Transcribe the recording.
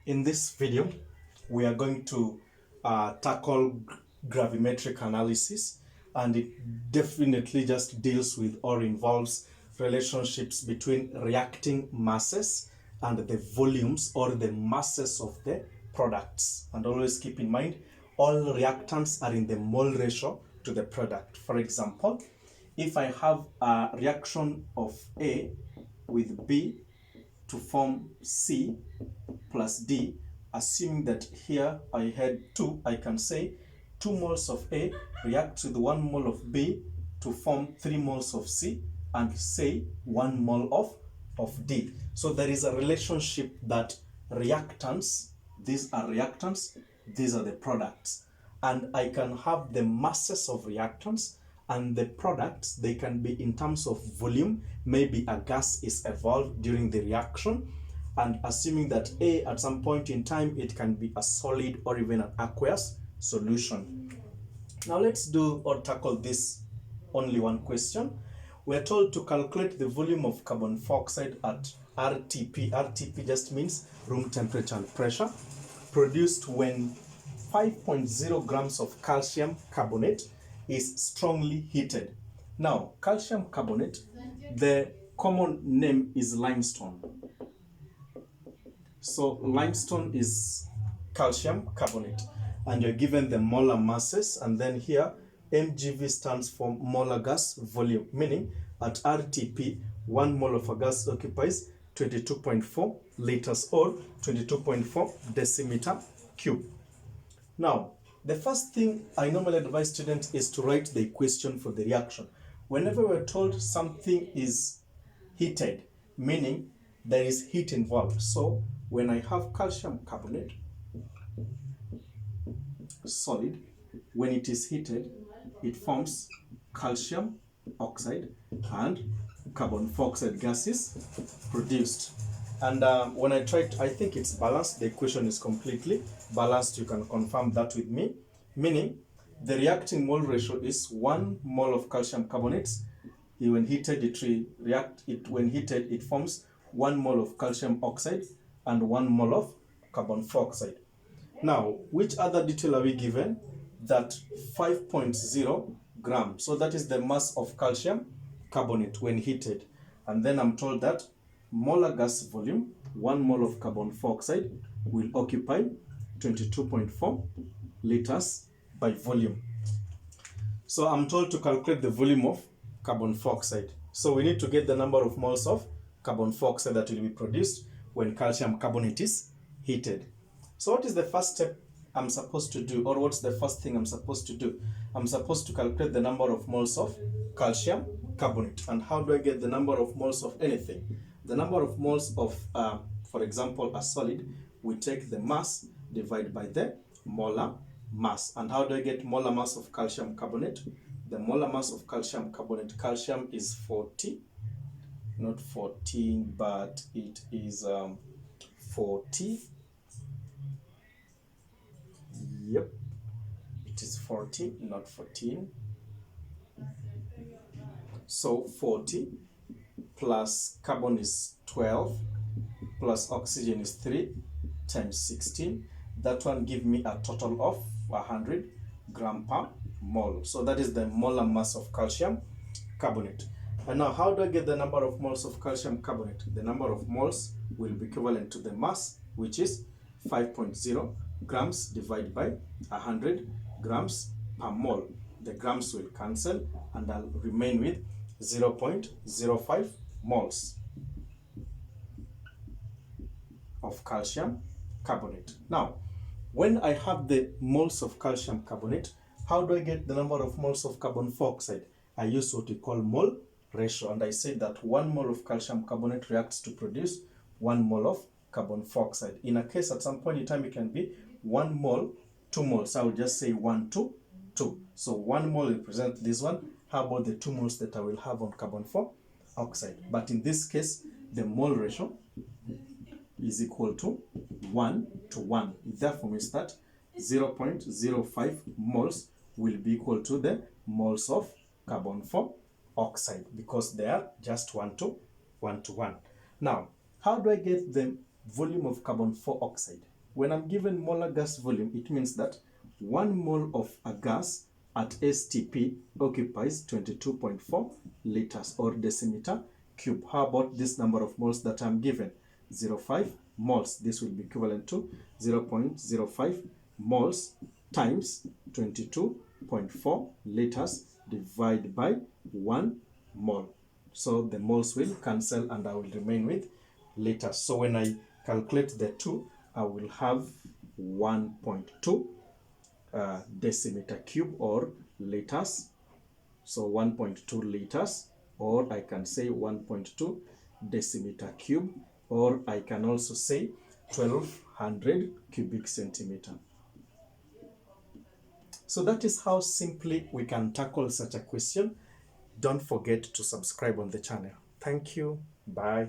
In this video, we are going to tackle gravimetric analysis, and it definitely just deals with or involves relationships between reacting masses and the volumes or the masses of the products. And always keep in mind, all reactants are in the mole ratio to the product. For example, if I have a reaction of A with B to form C plus D, assuming that here I had 2, I can say 2 moles of A react with 1 mole of B to form 3 moles of C, and say 1 mole of D. So there is a relationship that reactants, these are reactants, these are the products. And I can have the masses of reactants and the products, they can be in terms of volume. Maybe a gas is evolved during the reaction, and assuming that A at some point in time, it can be a solid or even an aqueous solution. Now let's do or tackle this only one question. We're told to calculate the volume of carbon dioxide at RTP. RTP just means room temperature and pressure, produced when 5.0 grams of calcium carbonate is strongly heated. Now, calcium carbonate, the common name is limestone. So limestone is calcium carbonate, and you're given the molar masses, and then here mgv stands for molar gas volume, meaning at RTP 1 mole of a gas occupies 22.4 liters or 22.4 decimeter cube. Now, the first thing I normally advise students is to write the equation for the reaction. Whenever we're told something is heated, meaning there is heat involved. So when I have calcium carbonate, solid, when it is heated, it forms calcium oxide and carbon dioxide gas is produced. And when I think it's balanced. The equation is completely balanced. You can confirm that with me, meaning the reacting mole ratio is 1 mole of calcium carbonate. When heated, it forms 1 mole of calcium oxide and 1 mole of carbon dioxide. Now, which other detail are we given? That 5.0 grams. So that is the mass of calcium carbonate when heated. And then I'm told that molar gas volume, 1 mole of carbon dioxide, will occupy 22.4 liters by volume. So I'm told to calculate the volume of carbon dioxide. So we need to get the number of moles of carbon dioxide that will be produced when calcium carbonate is heated. So what is the first step I'm supposed to do, or what's the first thing I'm supposed to do? I'm supposed to calculate the number of moles of calcium carbonate. And how do I get the number of moles of anything? The number of moles of, for example, a solid, we take the mass divided by the molar mass. And how do I get molar mass of calcium carbonate? The molar mass of calcium carbonate, calcium is 40, not 14, but it is 40. Yep, it is 40, not 14. So 40 plus carbon is 12 plus oxygen is 3 times 16. That one give me a total of 100 gram per mole. So that is the molar mass of calcium carbonate. And now, how do I get the number of moles of calcium carbonate? The number of moles will be equivalent to the mass, which is 5.0 grams divided by 100 grams per mole. The grams will cancel, and I'll remain with 0.05 moles of calcium carbonate. Now, when I have the moles of calcium carbonate, how do I get the number of moles of carbon dioxide? I use what we call mole ratio, and I say that 1 mole of calcium carbonate reacts to produce 1 mole of carbon dioxide. In a case at some point in time, it can be 1 mole, 2 moles. I will just say 1 to 2. So 1 mole represents this one. How about the 2 moles that I will have on carbon dioxide? But in this case, the mole ratio is equal to 1 to 1. It therefore means that 0.05 moles will be equal to the moles of carbon dioxide, because they are just 1 to 1. Now, how do I get the volume of carbon dioxide? When I'm given molar gas volume, it means that 1 mole of a gas at STP occupies 22.4 liters or decimeter cube. How about this number of moles that I'm given? 0.05 moles. This will be equivalent to 0.05 moles times 22.4 liters divided by 1 mole. So the moles will cancel and I will remain with liters. So when I calculate the two, I will have 1.2 decimeter cube or liters. So 1.2 liters, or I can say 1.2 decimeter cube, or I can also say 1200 cubic centimeter. So that is how simply we can tackle such a question. Don't forget to subscribe on the channel. Thank you. Bye.